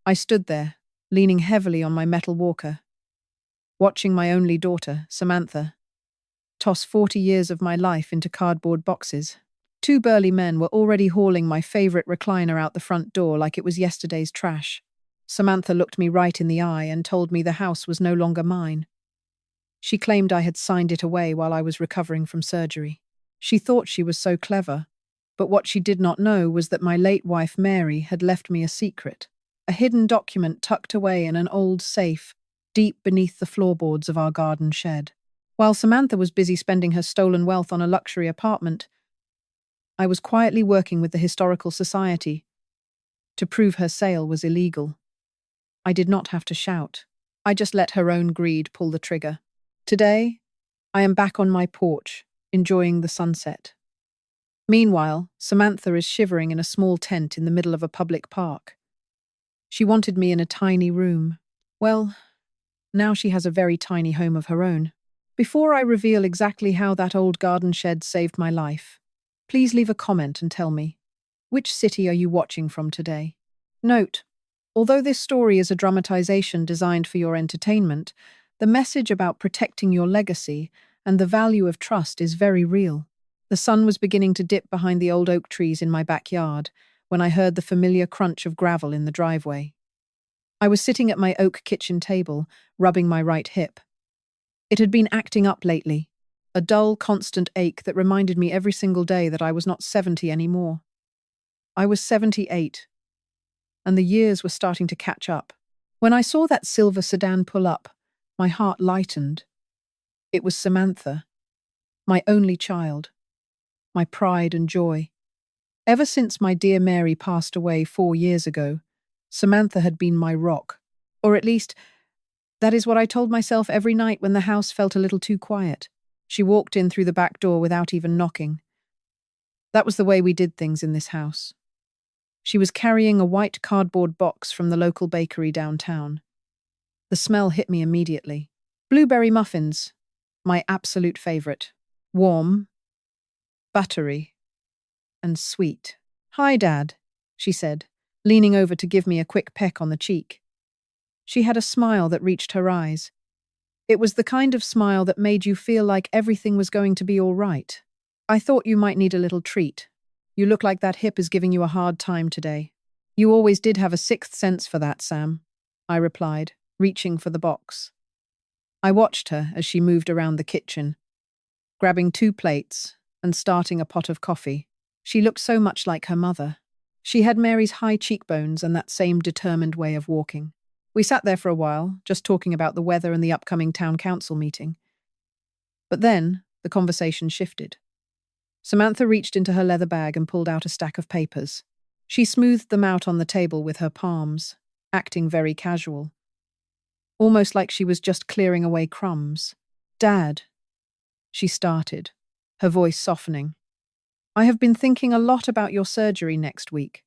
I stood there, leaning heavily on my metal walker, watching my only daughter, Samantha, toss 40 years of my life into cardboard boxes. Two burly men were already hauling my favorite recliner out the front door like it was yesterday's trash. Samantha looked me right in the eye and told me the house was no longer mine. She claimed I had signed it away while I was recovering from surgery. She thought she was so clever, but what she did not know was that my late wife Mary had left me a secret, a hidden document tucked away in an old safe deep beneath the floorboards of our garden shed. While Samantha was busy spending her stolen wealth on a luxury apartment, I was quietly working with the Historical Society to prove her sale was illegal. I did not have to shout. I just let her own greed pull the trigger. Today, I am back on my porch, enjoying the sunset. Meanwhile, Samantha is shivering in a small tent in the middle of a public park. She wanted me in a tiny room. Well, now she has a very tiny home of her own. Before I reveal exactly how that old garden shed saved my life, please leave a comment and tell me, which city are you watching from today? Note, although this story is a dramatization designed for your entertainment, the message about protecting your legacy and the value of trust is very real. The sun was beginning to dip behind the old oak trees in my backyard when I heard the familiar crunch of gravel in the driveway. I was sitting at my oak kitchen table, rubbing my right hip. It had been acting up lately, a dull, constant ache that reminded me every single day that I was not 70 anymore. I was 78, and the years were starting to catch up. When I saw that silver sedan pull up, my heart lightened. It was Samantha, my only child, my pride and joy. Ever since my dear Mary passed away 4 years ago, Samantha had been my rock, or at least, that is what I told myself every night when the house felt a little too quiet. She walked in through the back door without even knocking. That was the way we did things in this house. She was carrying a white cardboard box from the local bakery downtown. The smell hit me immediately. Blueberry muffins, my absolute favorite. Warm, buttery, and sweet. "Hi, Dad," she said, leaning over to give me a quick peck on the cheek. She had a smile that reached her eyes. It was the kind of smile that made you feel like everything was going to be all right. "I thought you might need a little treat. You look like that hip is giving you a hard time today." "You always did have a sixth sense for that, Sam," I replied, reaching for the box. I watched her as she moved around the kitchen, grabbing 2 plates and starting a pot of coffee. She looked so much like her mother. She had Mary's high cheekbones and that same determined way of walking. We sat there for a while, just talking about the weather and the upcoming town council meeting. But then, the conversation shifted. Samantha reached into her leather bag and pulled out a stack of papers. She smoothed them out on the table with her palms, acting very casual. Almost like she was just clearing away crumbs. "Dad," she started, her voice softening. "I have been thinking a lot about your surgery next week.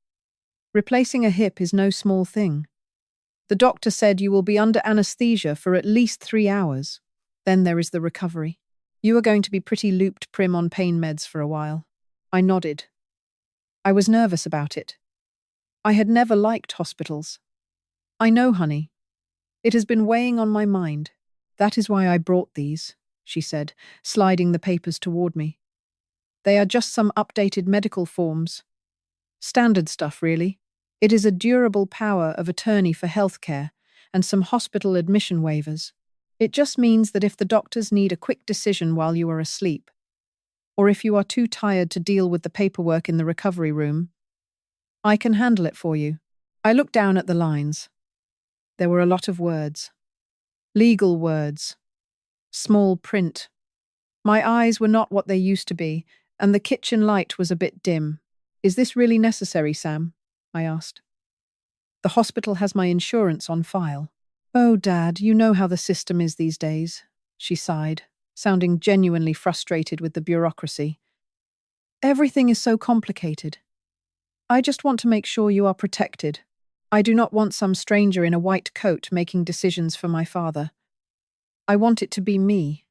Replacing a hip is no small thing. The doctor said you will be under anesthesia for at least 3 hours. Then there is the recovery. You are going to be pretty looped prim on pain meds for a while." I nodded. I was nervous about it. I had never liked hospitals. "I know, honey. It has been weighing on my mind. That is why I brought these," she said, sliding the papers toward me. "They are just some updated medical forms. Standard stuff, really. It is a durable power of attorney for healthcare and some hospital admission waivers. It just means that if the doctors need a quick decision while you are asleep, or if you are too tired to deal with the paperwork in the recovery room, I can handle it for you." I looked down at the lines. There were a lot of words. Legal words. Small print. My eyes were not what they used to be, and the kitchen light was a bit dim. "Is this really necessary, Sam?" I asked. "The hospital has my insurance on file." "Oh, Dad, you know how the system is these days," she sighed, sounding genuinely frustrated with the bureaucracy. "Everything is so complicated. I just want to make sure you are protected. I do not want some stranger in a white coat making decisions for my father. I want it to be me.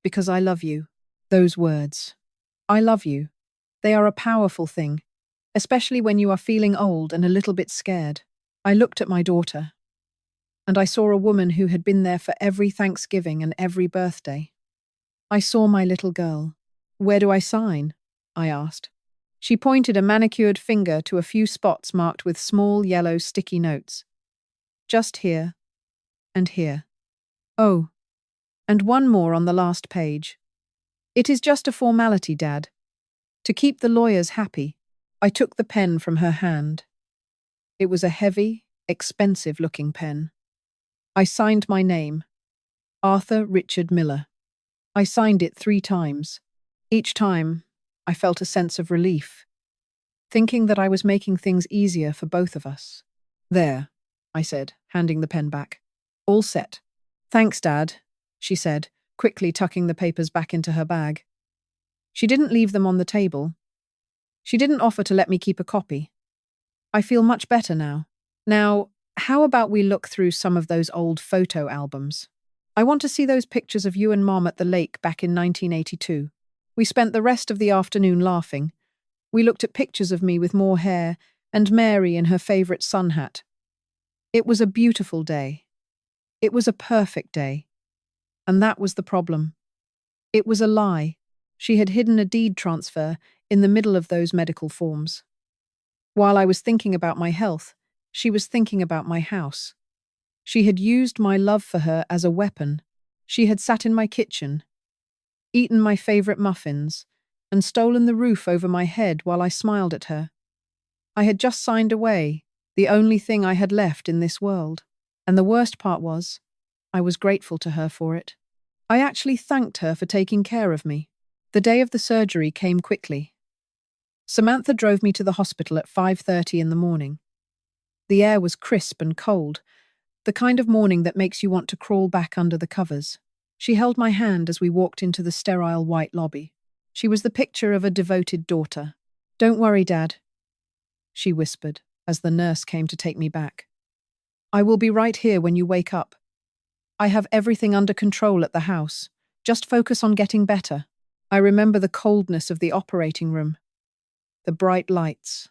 Because I love you." Those words. I love you. They are a powerful thing, especially when you are feeling old and a little bit scared. I looked at my daughter, and I saw a woman who had been there for every Thanksgiving and every birthday. I saw my little girl. "Where do I sign?" I asked. She pointed a manicured finger to a few spots marked with small yellow sticky notes. "Just here, and here. Oh, and one more on the last page. It is just a formality, Dad. To keep the lawyers happy." I took the pen from her hand. It was a heavy, expensive-looking pen. I signed my name, Arthur Richard Miller. I signed it 3 times. Each time, I felt a sense of relief, thinking that I was making things easier for both of us. "There," I said, handing the pen back. "All set." "Thanks, Dad," she said, quickly tucking the papers back into her bag. She didn't leave them on the table. She didn't offer to let me keep a copy. I feel much better now. Now, how about we look through some of those old photo albums? I want to see those pictures of you and Mom at the lake back in 1982. We spent the rest of the afternoon laughing. We looked at pictures of me with more hair and Mary in her favorite sun hat. It was a beautiful day. It was a perfect day. And that was the problem. It was a lie. She had hidden a deed transfer in the middle of those medical forms. While I was thinking about my health, she was thinking about my house. She had used my love for her as a weapon. She had sat in my kitchen, eaten my favorite muffins, and stolen the roof over my head while I smiled at her. I had just signed away, the only thing I had left in this world. And the worst part was, I was grateful to her for it. I actually thanked her for taking care of me. The day of the surgery came quickly. Samantha drove me to the hospital at 5:30 in the morning. The air was crisp and cold, the kind of morning that makes you want to crawl back under the covers. She held my hand as we walked into the sterile white lobby. She was the picture of a devoted daughter. "Don't worry, Dad," she whispered as the nurse came to take me back. "I will be right here when you wake up. I have everything under control at the house. Just focus on getting better." I remember the coldness of the operating room, the bright lights,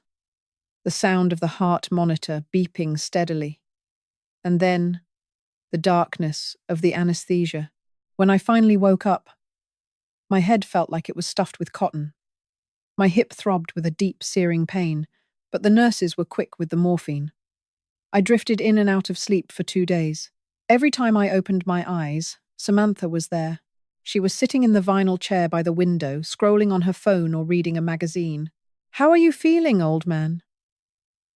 the sound of the heart monitor beeping steadily, and then the darkness of the anesthesia. When I finally woke up, my head felt like it was stuffed with cotton. My hip throbbed with a deep, searing pain, but the nurses were quick with the morphine. I drifted in and out of sleep for 2 days. Every time I opened my eyes, Samantha was there. She was sitting in the vinyl chair by the window, scrolling on her phone or reading a magazine. "How are you feeling, old man?"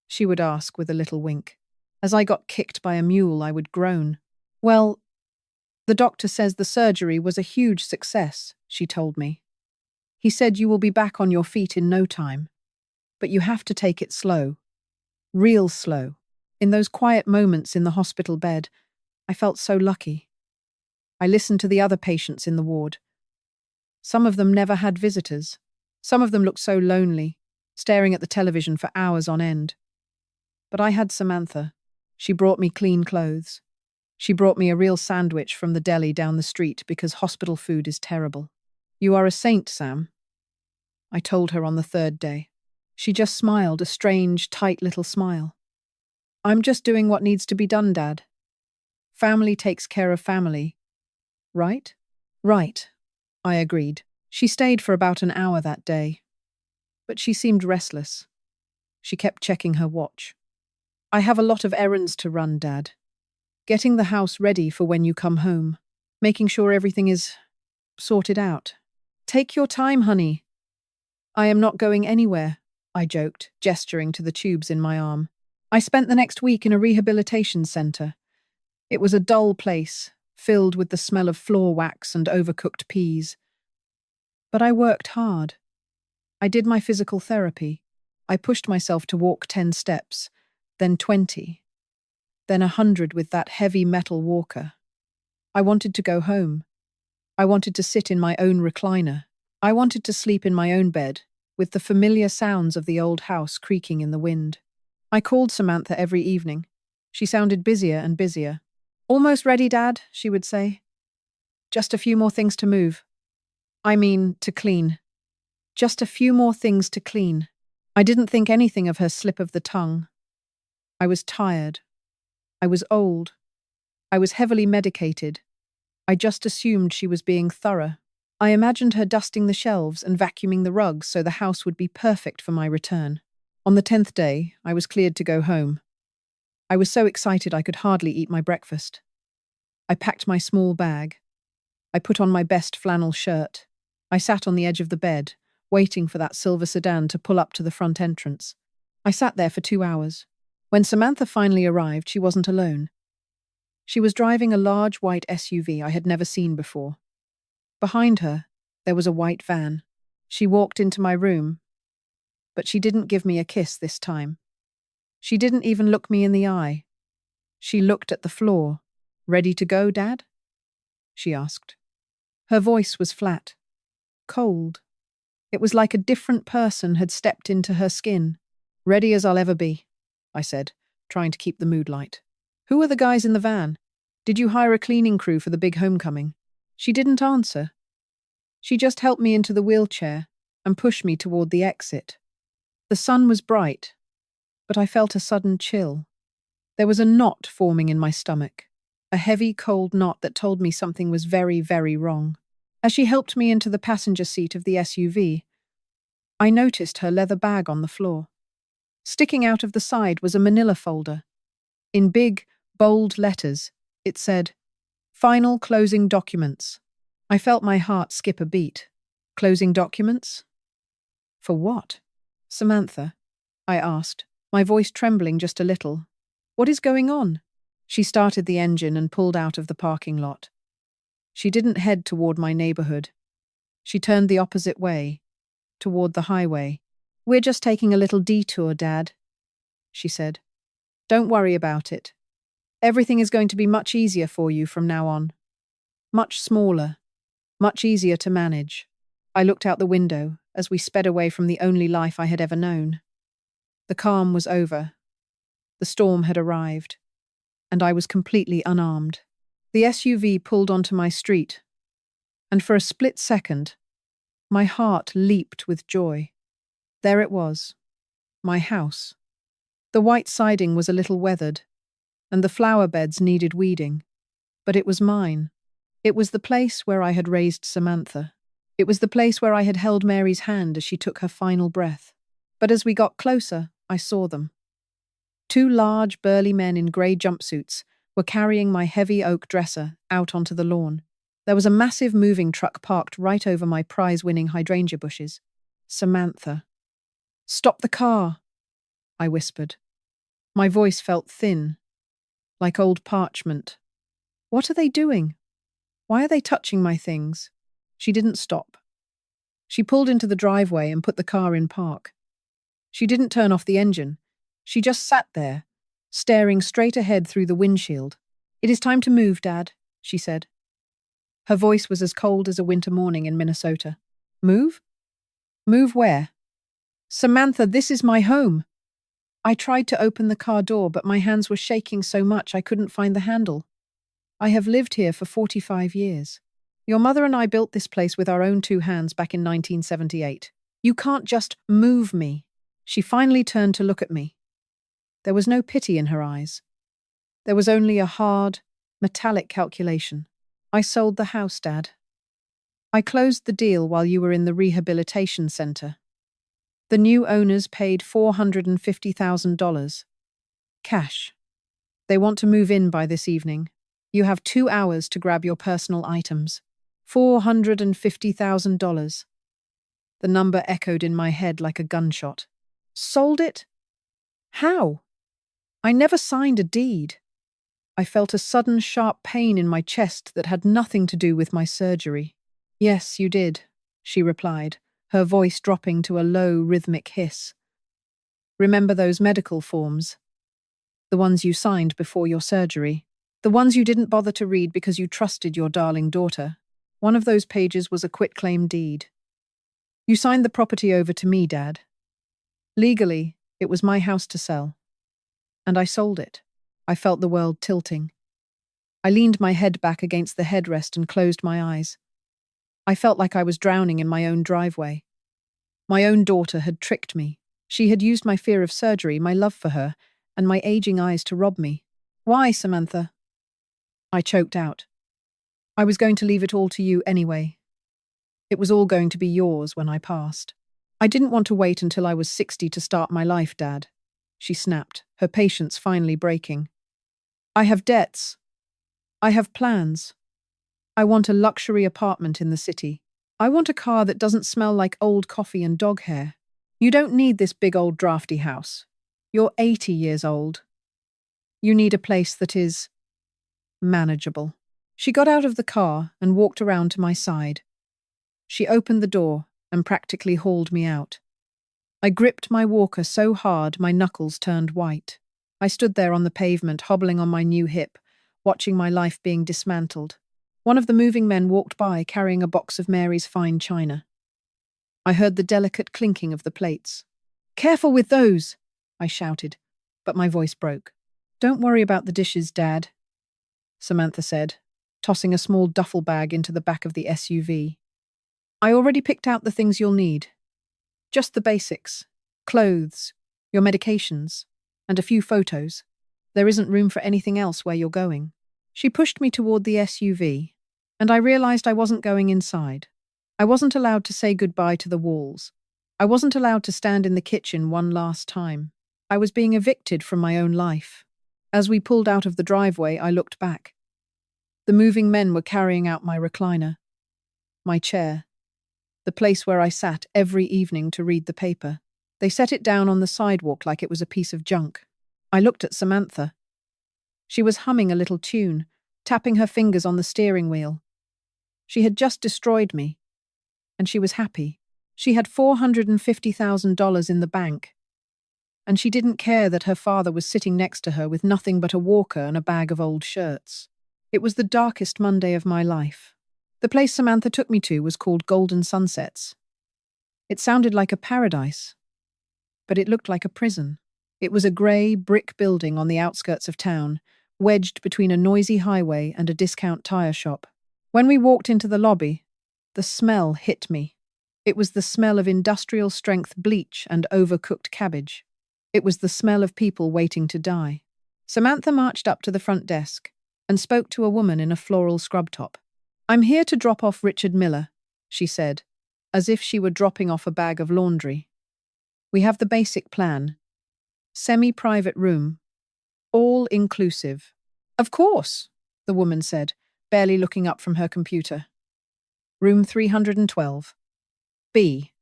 she would ask with a little wink. As I got kicked by a mule, I would groan. "Well, the doctor says the surgery was a huge success," she told me. "He said you will be back on your feet in no time. But you have to take it slow. Real slow." In those quiet moments in the hospital bed, I felt so lucky. I listened to the other patients in the ward. Some of them never had visitors. Some of them looked so lonely, staring at the television for hours on end. But I had Samantha. She brought me clean clothes. She brought me a real sandwich from the deli down the street because hospital food is terrible. "You are a saint, Sam," I told her on the 3rd day. She just smiled, a strange, tight little smile. "I'm just doing what needs to be done, Dad. Family takes care of family. Right?" "Right," I agreed. She stayed for about an hour that day. But she seemed restless. She kept checking her watch. "I have a lot of errands to run, Dad. Getting the house ready for when you come home. Making sure everything is sorted out." "Take your time, honey." "I am not going anywhere," I joked, gesturing to the tubes in my arm. I spent the next week in a rehabilitation center. It was a dull place, filled with the smell of floor wax and overcooked peas. But I worked hard. I did my physical therapy. I pushed myself to walk 10 steps, then 20, then 100 with that heavy metal walker. I wanted to go home. I wanted to sit in my own recliner. I wanted to sleep in my own bed, with the familiar sounds of the old house creaking in the wind. I called Samantha every evening. She sounded busier and busier. "Almost ready, Dad," she would say. "Just a few more things to move. I mean, to clean. Just a few more things to clean." I didn't think anything of her slip of the tongue. I was tired. I was old. I was heavily medicated. I just assumed she was being thorough. I imagined her dusting the shelves and vacuuming the rugs so the house would be perfect for my return. On the 10th day, I was cleared to go home. I was so excited I could hardly eat my breakfast. I packed my small bag. I put on my best flannel shirt. I sat on the edge of the bed, waiting for that silver sedan to pull up to the front entrance. I sat there for 2 hours. When Samantha finally arrived, she wasn't alone. She was driving a large white SUV I had never seen before. Behind her, there was a white van. She walked into my room, but she didn't give me a kiss this time. She didn't even look me in the eye. She looked at the floor. "Ready to go, Dad?" she asked. Her voice was flat, cold. It was like a different person had stepped into her skin. "Ready as I'll ever be," I said, trying to keep the mood light. "Who are the guys in the van? Did you hire a cleaning crew for the big homecoming?" She didn't answer. She just helped me into the wheelchair and pushed me toward the exit. The sun was bright, but I felt a sudden chill. There was a knot forming in my stomach, a heavy, cold knot that told me something was very, very wrong. As she helped me into the passenger seat of the SUV, I noticed her leather bag on the floor. Sticking out of the side was a manila folder. In big, bold letters, it said, "Final closing documents." I felt my heart skip a beat. Closing documents? For what? "Samantha," I asked, my voice trembling just a little. "What is going on?" She started the engine and pulled out of the parking lot. She didn't head toward my neighborhood. She turned the opposite way, toward the highway. "We're just taking a little detour, Dad," she said. "Don't worry about it. Everything is going to be much easier for you from now on. Much smaller, much easier to manage." I looked out the window as we sped away from the only life I had ever known. The calm was over. The storm had arrived, and I was completely unarmed. The SUV pulled onto my street, and for a split second, my heart leaped with joy. There it was, my house. The white siding was a little weathered, and the flower beds needed weeding, but it was mine. It was the place where I had raised Samantha. It was the place where I had held Mary's hand as she took her final breath. But as we got closer, I saw them. 2 large, burly men in grey jumpsuits were carrying my heavy oak dresser out onto the lawn. There was a massive moving truck parked right over my prize-winning hydrangea bushes. "Samantha." "Stop the car," I whispered. My voice felt thin, like old parchment. "What are they doing? Why are they touching my things?" She didn't stop. She pulled into the driveway and put the car in park. She didn't turn off the engine. She just sat there, staring straight ahead through the windshield. "It is time to move, Dad," she said. Her voice was as cold as a winter morning in Minnesota. "Move? Move where?" "Samantha, this is my home." I tried to open the car door, but my hands were shaking so much I couldn't find the handle. "I have lived here for 45 years. Your mother and I built this place with our own 2 hands back in 1978. You can't just move me." She finally turned to look at me. There was no pity in her eyes. There was only a hard, metallic calculation. "I sold the house, Dad. I closed the deal while you were in the rehabilitation center. The new owners paid $450,000. Cash. They want to move in by this evening. You have 2 hours to grab your personal items. $450,000. The number echoed in my head like a gunshot. "Sold it? How? I never signed a deed." I felt a sudden sharp pain in my chest that had nothing to do with my surgery. "Yes, you did," she replied, her voice dropping to a low, rhythmic hiss. "Remember those medical forms? The ones you signed before your surgery? The ones you didn't bother to read because you trusted your darling daughter? One of those pages was a quitclaim deed. You signed the property over to me, Dad. Legally, it was my house to sell. And I sold it." I felt the world tilting. I leaned my head back against the headrest and closed my eyes. I felt like I was drowning in my own driveway. My own daughter had tricked me. She had used my fear of surgery, my love for her, and my aging eyes to rob me. Why, Samantha? I choked out. I was going to leave it all to you anyway. It was all going to be yours when I passed. I didn't want to wait until I was 60 to start my life, Dad. She snapped, her patience finally breaking. I have debts. I have plans. I want a luxury apartment in the city. I want a car that doesn't smell like old coffee and dog hair. You don't need this big old drafty house. You're 80 years old. You need a place that is manageable. She got out of the car and walked around to my side. She opened the door and practically hauled me out. I gripped my walker so hard my knuckles turned white. I stood there on the pavement, hobbling on my new hip, watching my life being dismantled. One of the moving men walked by carrying a box of Mary's fine china. I heard the delicate clinking of the plates. "Careful with those!" I shouted, but my voice broke. "Don't worry about the dishes, Dad," Samantha said, tossing a small duffel bag into the back of the SUV. "I already picked out the things you'll need. Just the basics. Clothes, your medications, and a few photos. There isn't room for anything else where you're going." She pushed me toward the SUV, and I realized I wasn't going inside. I wasn't allowed to say goodbye to the walls. I wasn't allowed to stand in the kitchen one last time. I was being evicted from my own life. As we pulled out of the driveway, I looked back. The moving men were carrying out my recliner, my chair, the place where I sat every evening to read the paper. They set it down on the sidewalk like it was a piece of junk. I looked at Samantha. She was humming a little tune, tapping her fingers on the steering wheel. She had just destroyed me, and she was happy. She had $450,000 in the bank, and she didn't care that her father was sitting next to her with nothing but a walker and a bag of old shirts. It was the darkest Monday of my life. The place Samantha took me to was called Golden Sunsets. It sounded like a paradise, but it looked like a prison. It was a grey, brick building on the outskirts of town, wedged between a noisy highway and a discount tire shop. When we walked into the lobby, the smell hit me. It was the smell of industrial-strength bleach and overcooked cabbage. It was the smell of people waiting to die. Samantha marched up to the front desk and spoke to a woman in a floral scrub top. "I'm here to drop off Richard Miller," she said, as if she were dropping off a bag of laundry. "We have the basic plan. Semi-private room. All inclusive." "Of course," the woman said, barely looking up from her computer. "Room 312. B.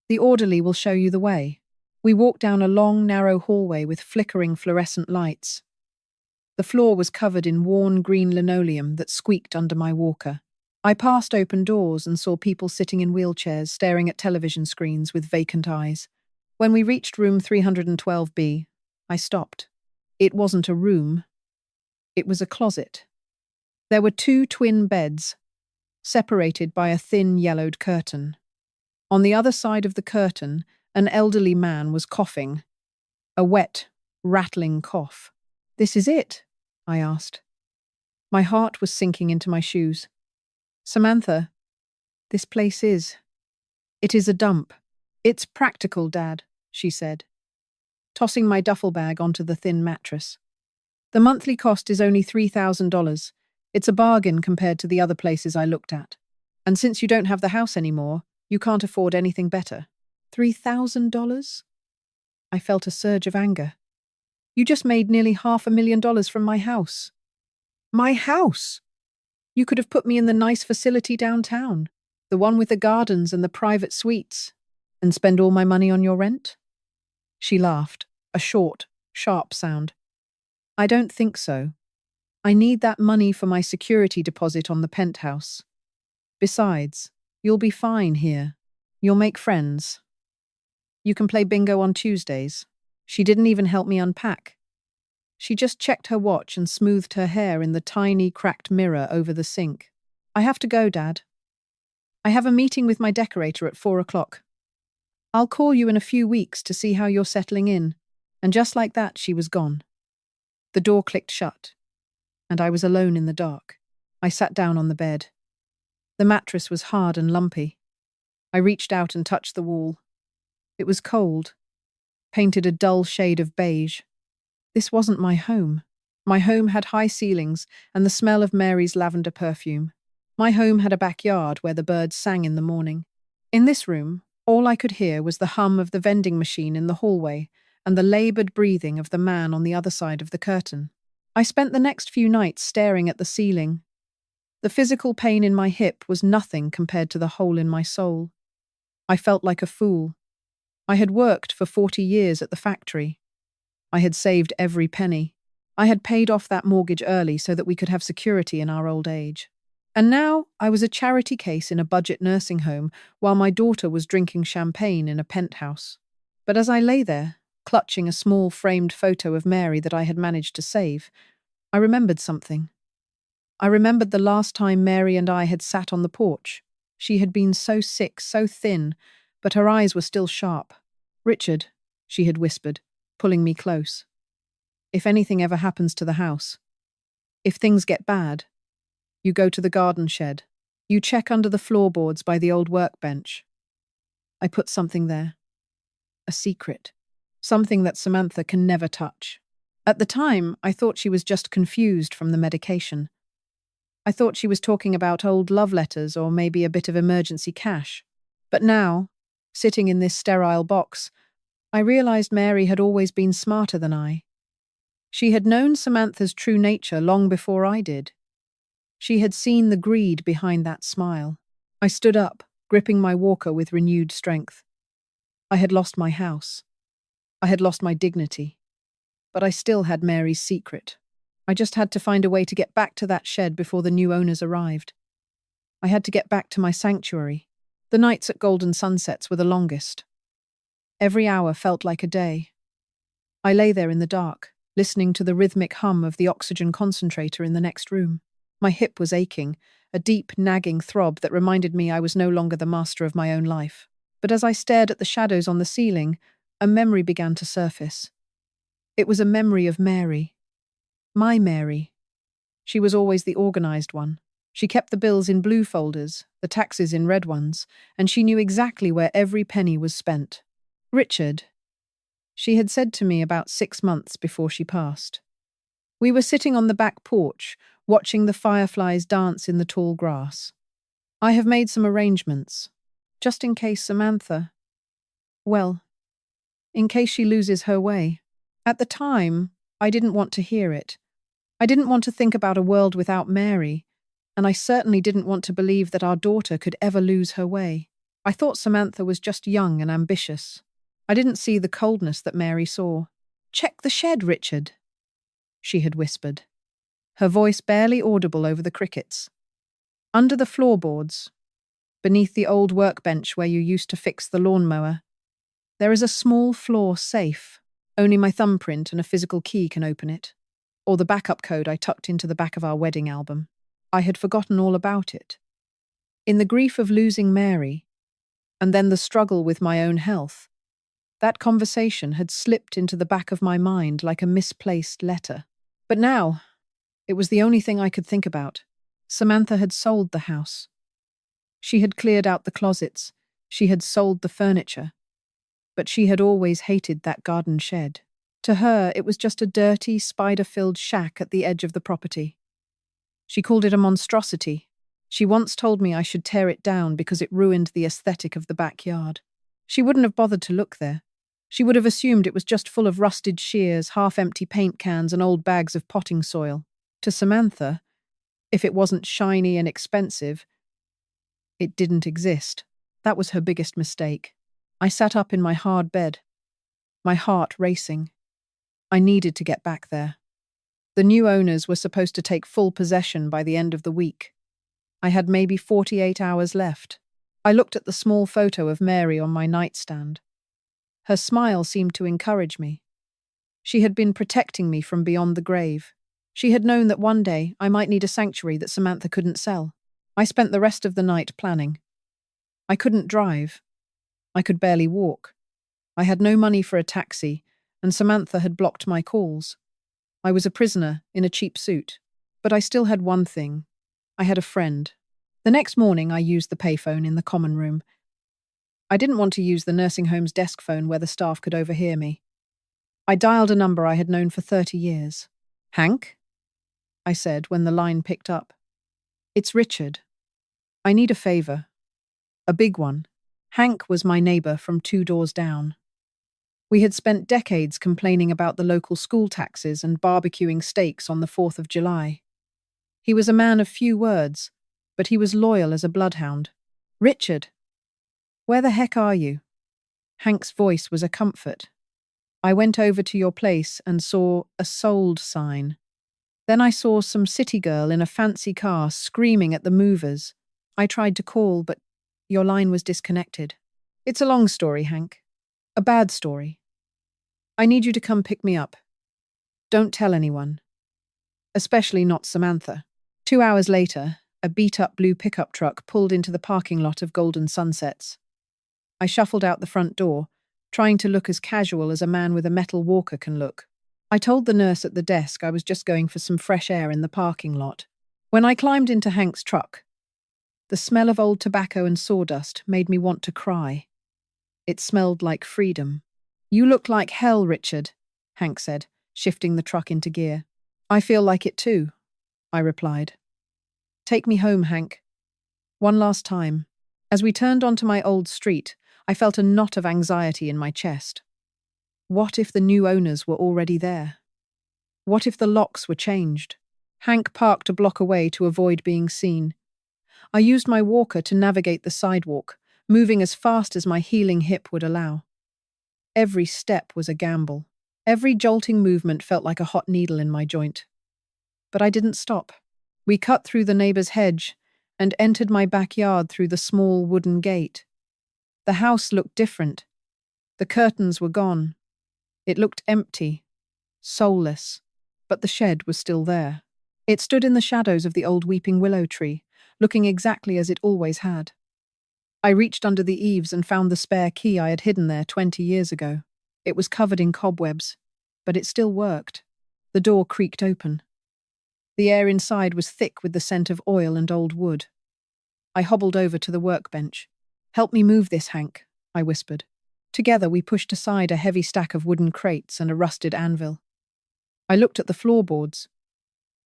The orderly will show you the way." We walked down a long, narrow hallway with flickering fluorescent lights. The floor was covered in worn green linoleum that squeaked under my walker. I passed open doors and saw people sitting in wheelchairs staring at television screens with vacant eyes. When we reached room 312B, I stopped. It wasn't a room. It was a closet. There were 2 twin beds, separated by a thin yellowed curtain. On the other side of the curtain, an elderly man was coughing. A wet, rattling cough. "This is it?" I asked. My heart was sinking into my shoes. "Samantha, this place is. It is a dump." "It's practical, Dad," she said, tossing my duffel bag onto the thin mattress. "The monthly cost is only $3,000. It's a bargain compared to the other places I looked at. And since you don't have the house anymore, you can't afford anything better." $3,000? I felt a surge of anger. "You just made nearly $500,000 from my house." "My house? You could have put me in the nice facility downtown, the one with the gardens and the private suites, and spend all my money on your rent?" She laughed, a short, sharp sound. "I don't think so. I need that money for my security deposit on the penthouse. Besides, you'll be fine here. You'll make friends. You can play bingo on Tuesdays." She didn't even help me unpack. She just checked her watch and smoothed her hair in the tiny, cracked mirror over the sink. "I have to go, Dad. I have a meeting with my decorator at 4 o'clock. I'll call you in a few weeks to see how you're settling in." And just like that, she was gone. The door clicked shut, and I was alone in the dark. I sat down on the bed. The mattress was hard and lumpy. I reached out and touched the wall. It was cold, painted a dull shade of beige. This wasn't my home. My home had high ceilings and the smell of Mary's lavender perfume. My home had a backyard where the birds sang in the morning. In this room, all I could hear was the hum of the vending machine in the hallway and the labored breathing of the man on the other side of the curtain. I spent the next few nights staring at the ceiling. The physical pain in my hip was nothing compared to the hole in my soul. I felt like a fool. I had worked for 40 years at the factory. I had saved every penny. I had paid off that mortgage early so that we could have security in our old age. And now I was a charity case in a budget nursing home while my daughter was drinking champagne in a penthouse. But as I lay there, clutching a small framed photo of Mary that I had managed to save, I remembered something. I remembered the last time Mary and I had sat on the porch. She had been so sick, so thin, but her eyes were still sharp. "Richard," she had whispered, pulling me close. "If anything ever happens to the house, if things get bad, you go to the garden shed. You check under the floorboards by the old workbench." I put something there. A secret. Something that Samantha can never touch. At the time, I thought she was just confused from the medication. I thought she was talking about old love letters or maybe a bit of emergency cash. But now, sitting in this sterile box, I realized Mary had always been smarter than I. She had known Samantha's true nature long before I did. She had seen the greed behind that smile. I stood up, gripping my walker with renewed strength. I had lost my house. I had lost my dignity. But I still had Mary's secret. I just had to find a way to get back to that shed before the new owners arrived. I had to get back to my sanctuary. The nights at Golden Sunsets were the longest. Every hour felt like a day. I lay there in the dark, listening to the rhythmic hum of the oxygen concentrator in the next room. My hip was aching, a deep, nagging throb that reminded me I was no longer the master of my own life. But as I stared at the shadows on the ceiling, a memory began to surface. It was a memory of Mary. My Mary. She was always the organized one. She kept the bills in blue folders, the taxes in red ones, and she knew exactly where every penny was spent. "Richard," she had said to me about 6 months before she passed. We were sitting on the back porch, watching the fireflies dance in the tall grass. "I have made some arrangements, just in case Samantha, well, in case she loses her way." At the time, I didn't want to hear it. I didn't want to think about a world without Mary, and I certainly didn't want to believe that our daughter could ever lose her way. I thought Samantha was just young and ambitious. I didn't see the coldness that Mary saw. "Check the shed, Richard," she had whispered, her voice barely audible over the crickets. "Under the floorboards, beneath the old workbench where you used to fix the lawnmower, there is a small floor safe. Only my thumbprint and a physical key can open it, or the backup code I tucked into the back of our wedding album." I had forgotten all about it. In the grief of losing Mary, and then the struggle with my own health, that conversation had slipped into the back of my mind like a misplaced letter. But now, it was the only thing I could think about. Samantha had sold the house. She had cleared out the closets. She had sold the furniture. But she had always hated that garden shed. To her, it was just a dirty, spider-filled shack at the edge of the property. She called it a monstrosity. She once told me I should tear it down because it ruined the aesthetic of the backyard. She wouldn't have bothered to look there. She would have assumed it was just full of rusted shears, half-empty paint cans, and old bags of potting soil. To Samantha, if it wasn't shiny and expensive, it didn't exist. That was her biggest mistake. I sat up in my hard bed, my heart racing. I needed to get back there. The new owners were supposed to take full possession by the end of the week. I had maybe 48 hours left. I looked at the small photo of Mary on my nightstand. Her smile seemed to encourage me. She had been protecting me from beyond the grave. She had known that one day I might need a sanctuary that Samantha couldn't sell. I spent the rest of the night planning. I couldn't drive. I could barely walk. I had no money for a taxi, and Samantha had blocked my calls. I was a prisoner in a cheap suit. But I still had one thing. I had a friend. The next morning I used the payphone in the common room. I didn't want to use the nursing home's desk phone where the staff could overhear me. I dialed a number I had known for 30 years. Hank? I said when the line picked up. It's Richard. I need a favor. A big one. Hank was my neighbor from 2 doors down. We had spent decades complaining about the local school taxes and barbecuing steaks on the 4th of July. He was a man of few words, but he was loyal as a bloodhound. Richard, where the heck are you? Hank's voice was a comfort. I went over to your place and saw a sold sign. Then I saw some city girl in a fancy car screaming at the movers. I tried to call, but your line was disconnected. It's a long story, Hank. A bad story. I need you to come pick me up. Don't tell anyone. Especially not Samantha. 2 hours later, a beat-up blue pickup truck pulled into the parking lot of Golden Sunsets. I shuffled out the front door, trying to look as casual as a man with a metal walker can look. I told the nurse at the desk I was just going for some fresh air in the parking lot. When I climbed into Hank's truck, the smell of old tobacco and sawdust made me want to cry. It smelled like freedom. You look like hell, Richard, Hank said, shifting the truck into gear. I feel like it too, I replied. Take me home, Hank. One last time. As we turned onto my old street, I felt a knot of anxiety in my chest. What if the new owners were already there? What if the locks were changed? Hank parked a block away to avoid being seen. I used my walker to navigate the sidewalk, moving as fast as my healing hip would allow. Every step was a gamble. Every jolting movement felt like a hot needle in my joint. But I didn't stop. We cut through the neighbor's hedge and entered my backyard through the small wooden gate. The house looked different. The curtains were gone. It looked empty, soulless, but the shed was still there. It stood in the shadows of the old weeping willow tree, looking exactly as it always had. I reached under the eaves and found the spare key I had hidden there 20 years ago. It was covered in cobwebs, but it still worked. The door creaked open. The air inside was thick with the scent of oil and old wood. I hobbled over to the workbench. Help me move this, Hank, I whispered. Together we pushed aside a heavy stack of wooden crates and a rusted anvil. I looked at the floorboards.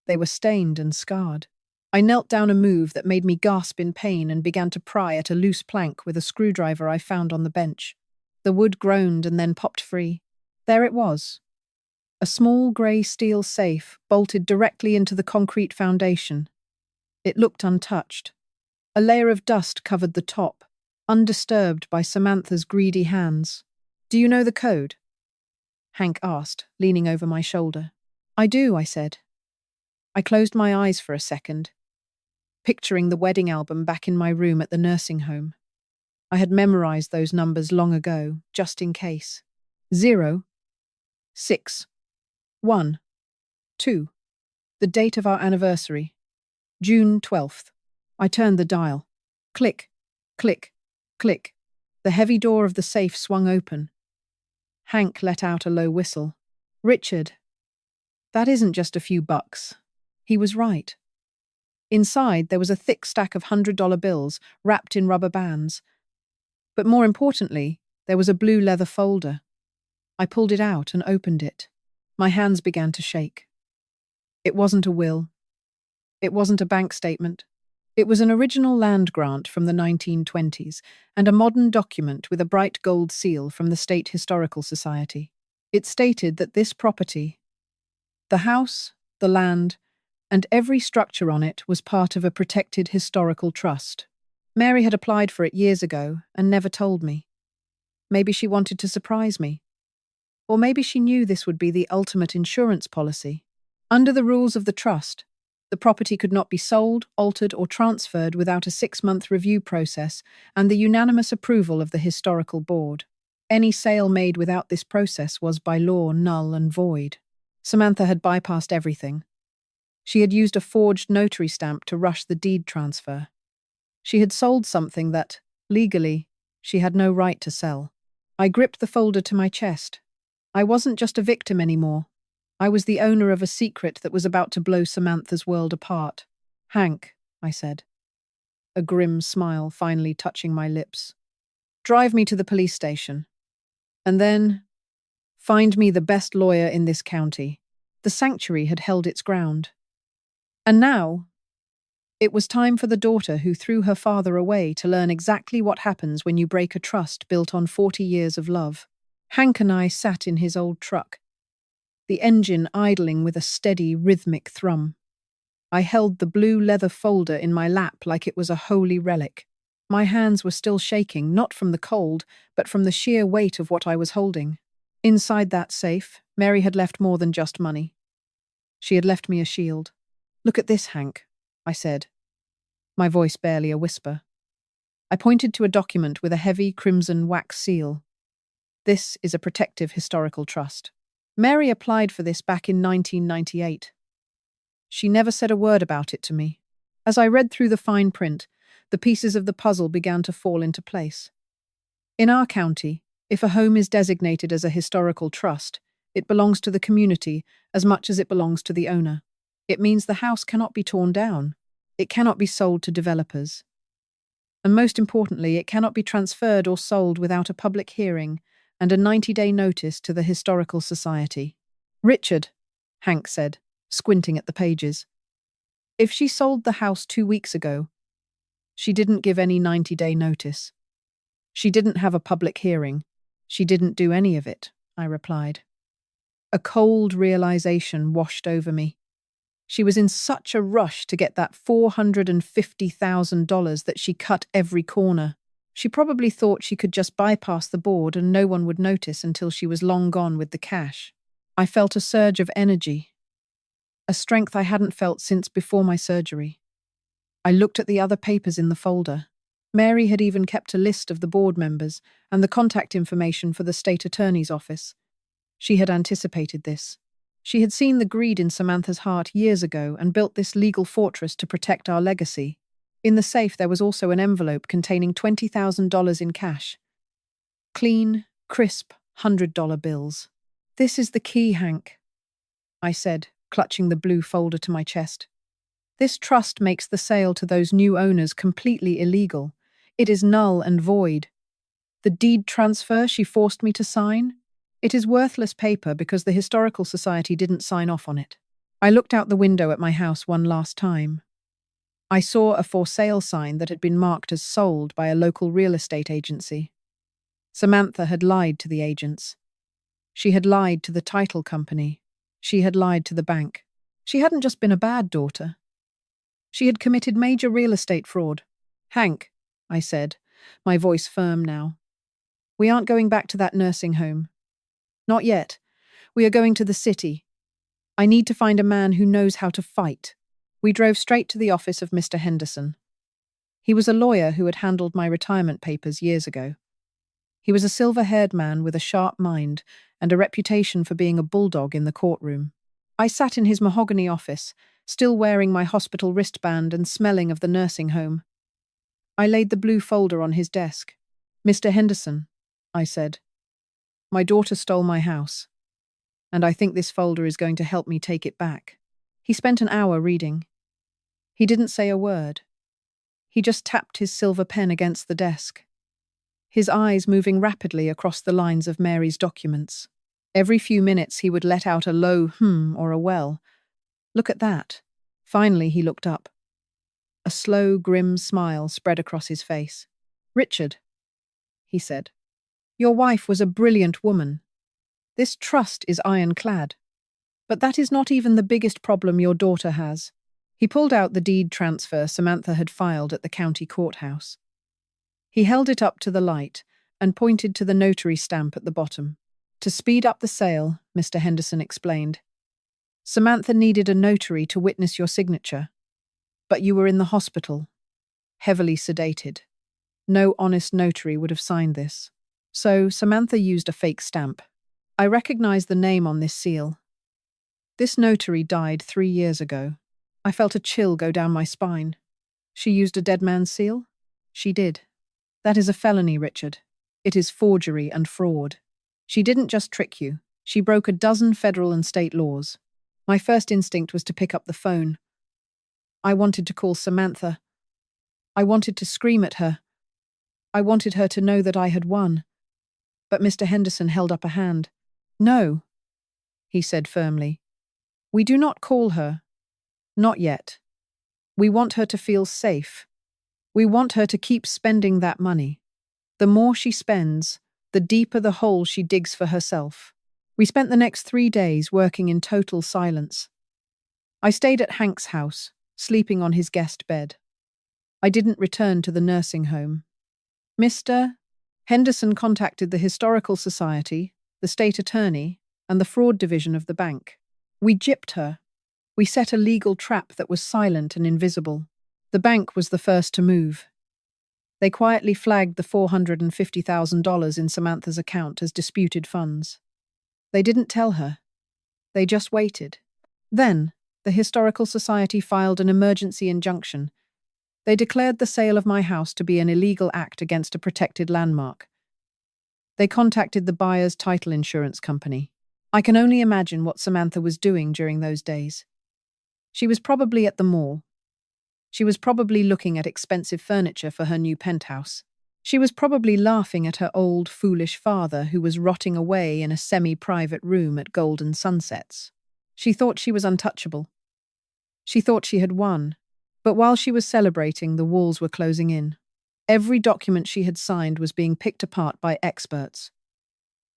They were stained and scarred. I knelt down a move that made me gasp in pain and began to pry at a loose plank with a screwdriver I found on the bench. The wood groaned and then popped free. There it was. A small grey steel safe bolted directly into the concrete foundation. It looked untouched. A layer of dust covered the top, undisturbed by Samantha's greedy hands. Do you know the code? Hank asked, leaning over my shoulder. I do, I said. I closed my eyes for a second, picturing the wedding album back in my room at the nursing home. I had memorized those numbers long ago, just in case. 0, 6, 1, 2. The date of our anniversary. June 12th. I turned the dial. Click, click, click. The heavy door of the safe swung open. Hank let out a low whistle. Richard. That isn't just a few bucks. He was right. Inside, there was a thick stack of $100 bills wrapped in rubber bands. But more importantly, there was a blue leather folder. I pulled it out and opened it. My hands began to shake. It wasn't a will. It wasn't a bank statement. It was an original land grant from the 1920s and a modern document with a bright gold seal from the State Historical Society. It stated that this property, the house, the land, and every structure on it was part of a protected historical trust. Mary had applied for it years ago and never told me. Maybe she wanted to surprise me. Or maybe she knew this would be the ultimate insurance policy. Under the rules of the trust, the property could not be sold, altered, or transferred without a 6-month review process and the unanimous approval of the historical board. Any sale made without this process was by law null and void. Samantha had bypassed everything. She had used a forged notary stamp to rush the deed transfer. She had sold something that, legally, she had no right to sell. I gripped the folder to my chest. I wasn't just a victim anymore. I was the owner of a secret that was about to blow Samantha's world apart. Hank, I said, a grim smile finally touching my lips. Drive me to the police station. And then, Find me the best lawyer in this county. The sanctuary had held its ground. And now, it was time for the daughter who threw her father away to learn exactly what happens when you break a trust built on 40 years of love. Hank and I sat in his old truck, the engine idling with a steady, rhythmic thrum. I held the blue leather folder in my lap like it was a holy relic. My hands were still shaking, not from the cold, but from the sheer weight of what I was holding. Inside that safe, Mary had left more than just money. She had left me a shield. "Look at this, Hank," I said, my voice barely a whisper. I pointed to a document with a heavy crimson wax seal. "This is a protective historical trust. Mary applied for this back in 1998. She never said a word about it to me. As I read through the fine print, the pieces of the puzzle began to fall into place. In our county, if a home is designated as a historical trust, it belongs to the community as much as it belongs to the owner. It means the house cannot be torn down. It cannot be sold to developers. And most importantly, it cannot be transferred or sold without a public hearing and a 90-day notice to the Historical Society." "Richard," Hank said, squinting at the pages. "If she sold the house 2 weeks ago, she didn't give any 90-day notice. She didn't have a public hearing. She didn't do any of it," I replied. A cold realization washed over me. She was in such a rush to get that $450,000 that she cut every corner. She probably thought she could just bypass the board and no one would notice until she was long gone with the cash. I felt a surge of energy, a strength I hadn't felt since before my surgery. I looked at the other papers in the folder. Mary had even kept a list of the board members and the contact information for the state attorney's office. She had anticipated this. She had seen the greed in Samantha's heart years ago and built this legal fortress to protect our legacy. In the safe there was also an envelope containing $20,000 in cash. Clean, crisp, $100 bills. "This is the key, Hank," I said, clutching the blue folder to my chest. "This trust makes the sale to those new owners completely illegal. It is null and void. The deed transfer she forced me to sign? It is worthless paper because the Historical Society didn't sign off on it." I looked out the window at my house one last time. I saw a for sale sign that had been marked as sold by a local real estate agency. Samantha had lied to the agents. She had lied to the title company. She had lied to the bank. She hadn't just been a bad daughter. She had committed major real estate fraud. "Hank," I said, my voice firm now, "we aren't going back to that nursing home. Not yet. We are going to the city. I need to find a man who knows how to fight." We drove straight to the office of Mr. Henderson. He was a lawyer who had handled my retirement papers years ago. He was a silver-haired man with a sharp mind and a reputation for being a bulldog in the courtroom. I sat in his mahogany office, still wearing my hospital wristband and smelling of the nursing home. I laid the blue folder on his desk. "Mr. Henderson," I said, "my daughter stole my house, and I think this folder is going to help me take it back." He spent an hour reading. He didn't say a word. He just tapped his silver pen against the desk, his eyes moving rapidly across the lines of Mary's documents. Every few minutes he would let out a low or a well. "Look at that." Finally he looked up. A slow, grim smile spread across his face. "Richard," he said, "your wife was a brilliant woman. This trust is ironclad. But that is not even the biggest problem your daughter has." He pulled out the deed transfer Samantha had filed at the county courthouse. He held it up to the light and pointed to the notary stamp at the bottom. "To speed up the sale," Mr. Henderson explained, "Samantha needed a notary to witness your signature. But you were in the hospital, heavily sedated. No honest notary would have signed this. So Samantha used a fake stamp. I recognized the name on this seal. This notary died 3 years ago. I felt a chill go down my spine. She used a dead man's seal? She did. That is a felony, Richard. It is forgery and fraud. She didn't just trick you. She broke a dozen federal and state laws. My first instinct was to pick up the phone. I wanted to call Samantha. I wanted to scream at her. I wanted her to know that I had won. But Mr. Henderson held up a hand. No, he said firmly. We do not call her. Not yet. We want her to feel safe. We want her to keep spending that money. The more she spends, the deeper the hole she digs for herself. We spent the next 3 days working in total silence. I stayed at Hank's house, sleeping on his guest bed. I didn't return to the nursing home. Mr. Henderson contacted the Historical Society, the state attorney, and the fraud division of the bank. We gypped her. We set a legal trap that was silent and invisible. The bank was the first to move. They quietly flagged the $450,000 in Samantha's account as disputed funds. They didn't tell her. They just waited. Then, the Historical Society filed an emergency injunction. They declared the sale of my house to be an illegal act against a protected landmark. They contacted the buyer's title insurance company. I can only imagine what Samantha was doing during those days. She was probably at the mall. She was probably looking at expensive furniture for her new penthouse. She was probably laughing at her old, foolish father who was rotting away in a semi-private room at Golden Sunsets. She thought she was untouchable. She thought she had won. But while she was celebrating, the walls were closing in. Every document she had signed was being picked apart by experts.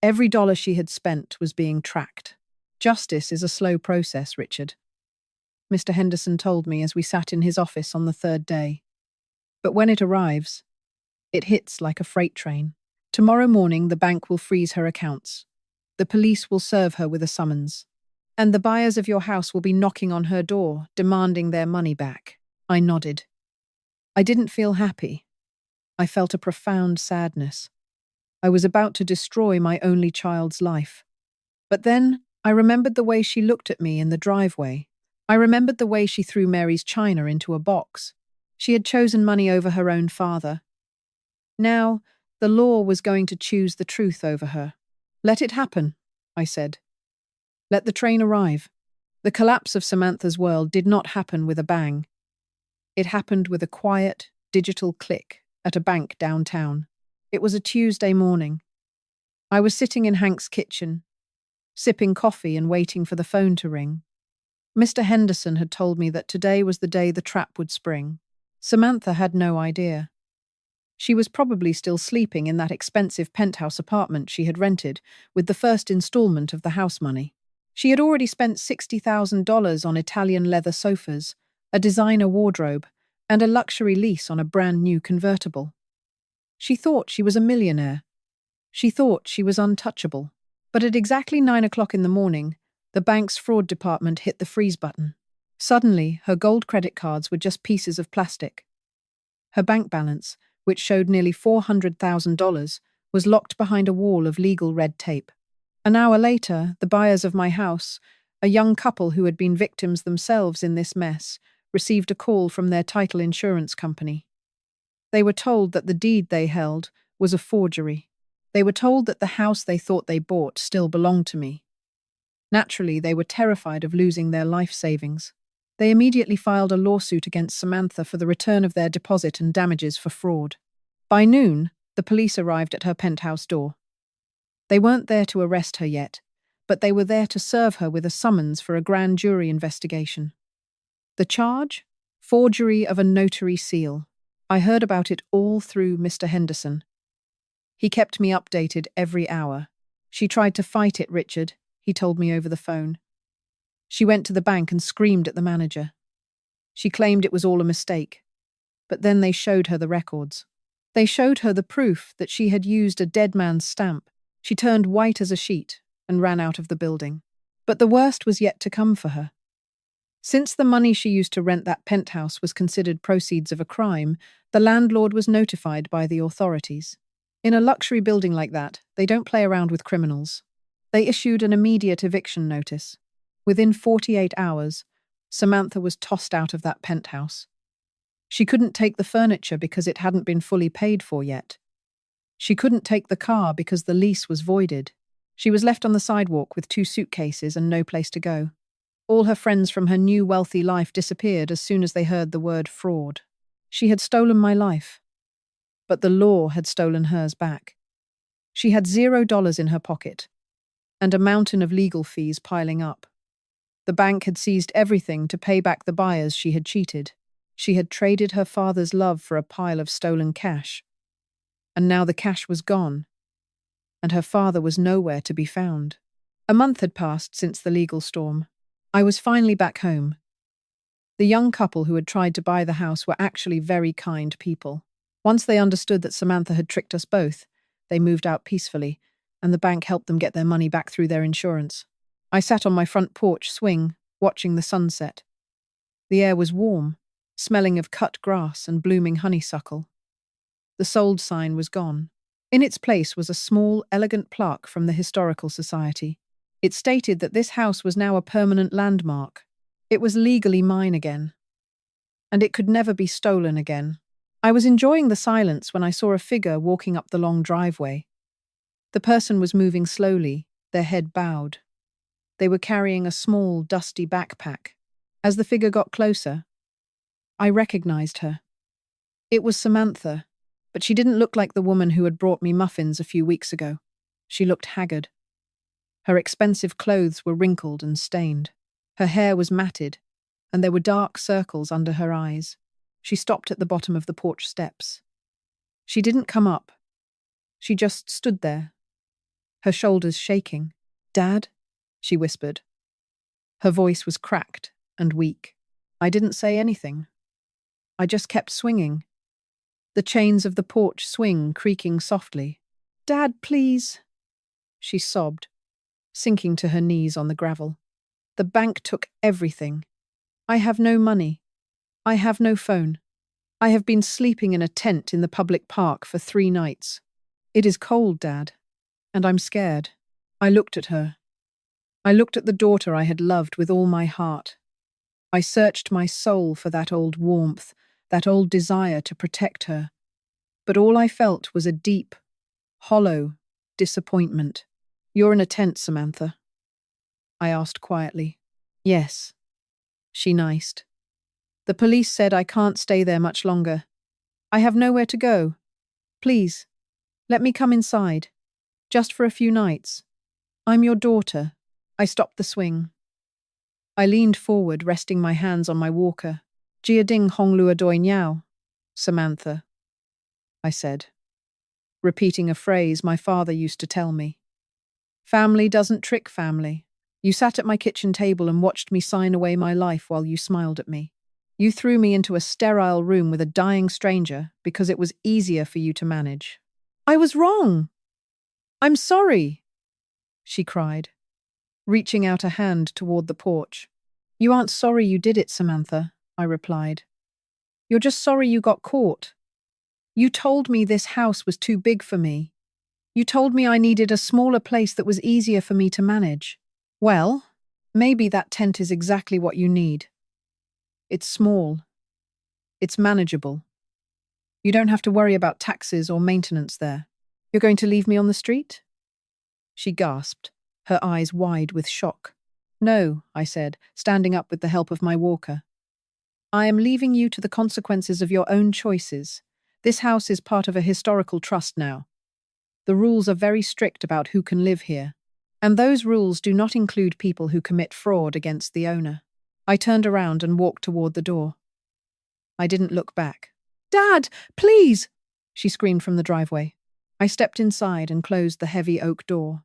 Every dollar she had spent was being tracked. Justice is a slow process, Richard, Mr. Henderson told me as we sat in his office on the third day. But when it arrives, it hits like a freight train. Tomorrow morning, the bank will freeze her accounts. The police will serve her with a summons. And the buyers of your house will be knocking on her door, demanding their money back. I nodded. I didn't feel happy. I felt a profound sadness. I was about to destroy my only child's life. But then I remembered the way she looked at me in the driveway. I remembered the way she threw Mary's china into a box. She had chosen money over her own father. Now, the law was going to choose the truth over her. Let it happen, I said. Let the train arrive. The collapse of Samantha's world did not happen with a bang. It happened with a quiet, digital click at a bank downtown. It was a Tuesday morning. I was sitting in Hank's kitchen, sipping coffee and waiting for the phone to ring. Mr. Henderson had told me that today was the day the trap would spring. Samantha had no idea. She was probably still sleeping in that expensive penthouse apartment she had rented with the first installment of the house money. She had already spent $60,000 on Italian leather sofas, a designer wardrobe, and a luxury lease on a brand new convertible. She thought she was a millionaire. She thought she was untouchable. But at exactly 9 o'clock in the morning, the bank's fraud department hit the freeze button. Suddenly, her gold credit cards were just pieces of plastic. Her bank balance, which showed nearly $400,000, was locked behind a wall of legal red tape. An hour later, the buyers of my house, a young couple who had been victims themselves in this mess, received a call from their title insurance company. They were told that the deed they held was a forgery. They were told that the house they thought they bought still belonged to me. Naturally, they were terrified of losing their life savings. They immediately filed a lawsuit against Samantha for the return of their deposit and damages for fraud. By noon, the police arrived at her penthouse door. They weren't there to arrest her yet, but they were there to serve her with a summons for a grand jury investigation. The charge? Forgery of a notary seal. I heard about it all through Mr. Henderson. He kept me updated every hour. She tried to fight it, Richard, he told me over the phone. She went to the bank and screamed at the manager. She claimed it was all a mistake. But then they showed her the records. They showed her the proof that she had used a dead man's stamp. She turned white as a sheet and ran out of the building. But the worst was yet to come for her. Since the money she used to rent that penthouse was considered proceeds of a crime, the landlord was notified by the authorities. In a luxury building like that, they don't play around with criminals. They issued an immediate eviction notice. Within 48 hours, Samantha was tossed out of that penthouse. She couldn't take the furniture because it hadn't been fully paid for yet. She couldn't take the car because the lease was voided. She was left on the sidewalk with 2 suitcases and no place to go. All her friends from her new wealthy life disappeared as soon as they heard the word fraud. She had stolen my life. But the law had stolen hers back. She had $0 in her pocket. and a mountain of legal fees piling up. The bank had seized everything to pay back the buyers she had cheated. She had traded her father's love for a pile of stolen cash. And now the cash was gone, and her father was nowhere to be found. A month had passed since the legal storm. I was finally back home. The young couple who had tried to buy the house were actually very kind people. Once they understood that Samantha had tricked us both, they moved out peacefully, and the bank helped them get their money back through their insurance. I sat on my front porch swing, watching the sunset. The air was warm, smelling of cut grass and blooming honeysuckle. The sold sign was gone. In its place was a small, elegant plaque from the Historical Society. It stated that this house was now a permanent landmark. It was legally mine again, and it could never be stolen again. I was enjoying the silence when I saw a figure walking up the long driveway. The person was moving slowly, their head bowed. They were carrying a small, dusty backpack. As the figure got closer, I recognized her. It was Samantha, but she didn't look like the woman who had brought me muffins a few weeks ago. She looked haggard. Her expensive clothes were wrinkled and stained. Her hair was matted, and there were dark circles under her eyes. She stopped at the bottom of the porch steps. She didn't come up. She just stood there, her shoulders shaking. "Dad?" she whispered. Her voice was cracked and weak. I didn't say anything. I just kept swinging. The chains of the porch swing creaking softly. "Dad, please," she sobbed, sinking to her knees on the gravel. "The bank took everything. I have no money. I have no phone. I have been sleeping in a tent in the public park for 3 nights. It is cold, Dad, and I'm scared." I looked at her. I looked at the daughter I had loved with all my heart. I searched my soul for that old warmth, that old desire to protect her. But all I felt was a deep, hollow disappointment. "You're in a tent, Samantha?" I asked quietly. "Yes," she niced. "The police said I can't stay there much longer. I have nowhere to go. Please, let me come inside, just for a few nights. I'm your daughter." I stopped the swing. I leaned forward, resting my hands on my walker. "Jia ding hong lua doi niao, Samantha," I said, repeating a phrase my father used to tell me. "Family doesn't trick family. You sat at my kitchen table and watched me sign away my life while you smiled at me. You threw me into a sterile room with a dying stranger because it was easier for you to manage. I was wrong. I'm sorry," she cried, reaching out a hand toward the porch. "You aren't sorry you did it, Samantha," I replied. "You're just sorry you got caught. You told me this house was too big for me. You told me I needed a smaller place that was easier for me to manage. Well, maybe that tent is exactly what you need. It's small. It's manageable. You don't have to worry about taxes or maintenance there. You're going to leave me on the street?" She gasped, her eyes wide with shock. "No," I said, standing up with the help of my walker. "I am leaving you to the consequences of your own choices. This house is part of a historical trust now. The rules are very strict about who can live here, and those rules do not include people who commit fraud against the owner." I turned around and walked toward the door. I didn't look back. "Dad, please!" she screamed from the driveway. I stepped inside and closed the heavy oak door.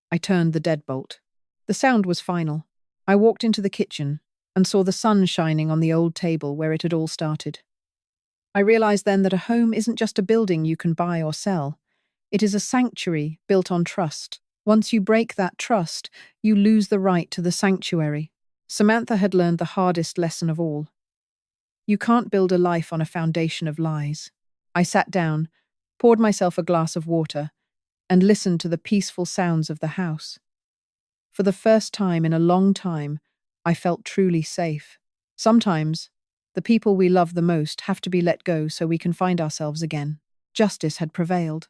I turned the deadbolt. The sound was final. I walked into the kitchen and saw the sun shining on the old table where it had all started. I realized then that a home isn't just a building you can buy or sell. It is a sanctuary built on trust. Once you break that trust, you lose the right to the sanctuary. Samantha had learned the hardest lesson of all. You can't build a life on a foundation of lies. I sat down, poured myself a glass of water, and listened to the peaceful sounds of the house. For the first time in a long time, I felt truly safe. Sometimes, the people we love the most have to be let go so we can find ourselves again. Justice had prevailed.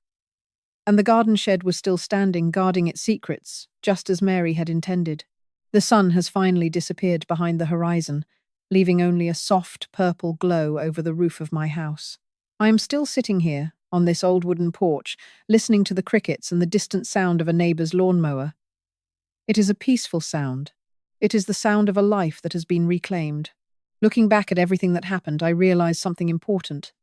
And the garden shed was still standing, guarding its secrets, just as Mary had intended. The sun has finally disappeared behind the horizon, leaving only a soft purple glow over the roof of my house. I am still sitting here, on this old wooden porch, listening to the crickets and the distant sound of a neighbor's lawnmower. It is a peaceful sound. It is the sound of a life that has been reclaimed. Looking back at everything that happened, I realized something important.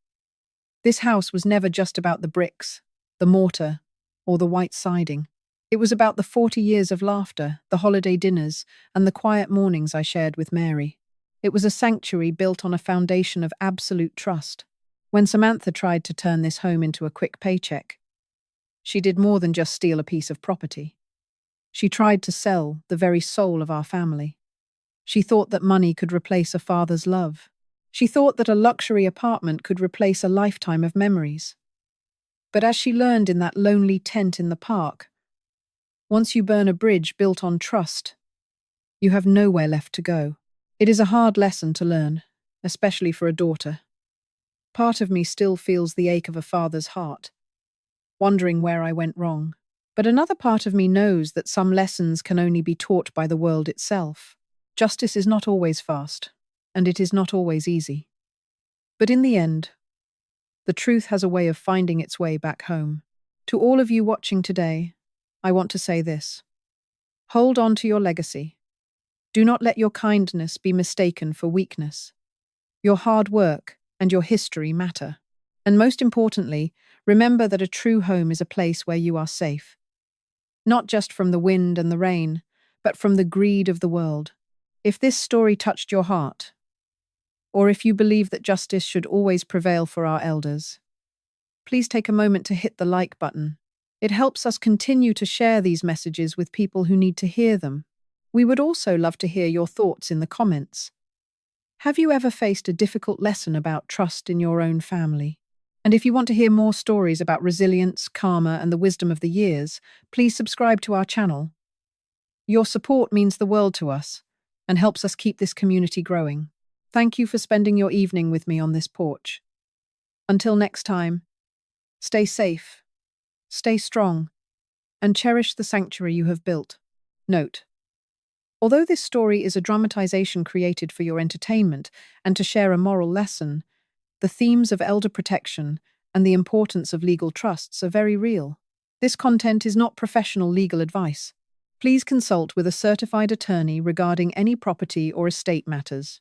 This house was never just about the bricks, the mortar, or the white siding. It was about the 40 years of laughter, the holiday dinners, and the quiet mornings I shared with Mary. It was a sanctuary built on a foundation of absolute trust. When Samantha tried to turn this home into a quick paycheck, she did more than just steal a piece of property. She tried to sell the very soul of our family. She thought that money could replace a father's love. She thought that a luxury apartment could replace a lifetime of memories. But as she learned in that lonely tent in the park, once you burn a bridge built on trust, you have nowhere left to go. It is a hard lesson to learn, especially for a daughter. Part of me still feels the ache of a father's heart, wondering where I went wrong. But another part of me knows that some lessons can only be taught by the world itself. Justice is not always fast, and it is not always easy. But in the end, the truth has a way of finding its way back home. To all of you watching today, I want to say this. Hold on to your legacy. Do not let your kindness be mistaken for weakness. Your hard work and your history matter. And most importantly, remember that a true home is a place where you are safe. Not just from the wind and the rain, but from the greed of the world. If this story touched your heart, or if you believe that justice should always prevail for our elders, please take a moment to hit the like button. It helps us continue to share these messages with people who need to hear them. We would also love to hear your thoughts in the comments. Have you ever faced a difficult lesson about trust in your own family? And if you want to hear more stories about resilience, karma, and the wisdom of the years, please subscribe to our channel. Your support means the world to us and helps us keep this community growing. Thank you for spending your evening with me on this porch. Until next time, stay safe, stay strong, and cherish the sanctuary you have built. Note: although this story is a dramatization created for your entertainment and to share a moral lesson, the themes of elder protection and the importance of legal trusts are very real. This content is not professional legal advice. Please consult with a certified attorney regarding any property or estate matters.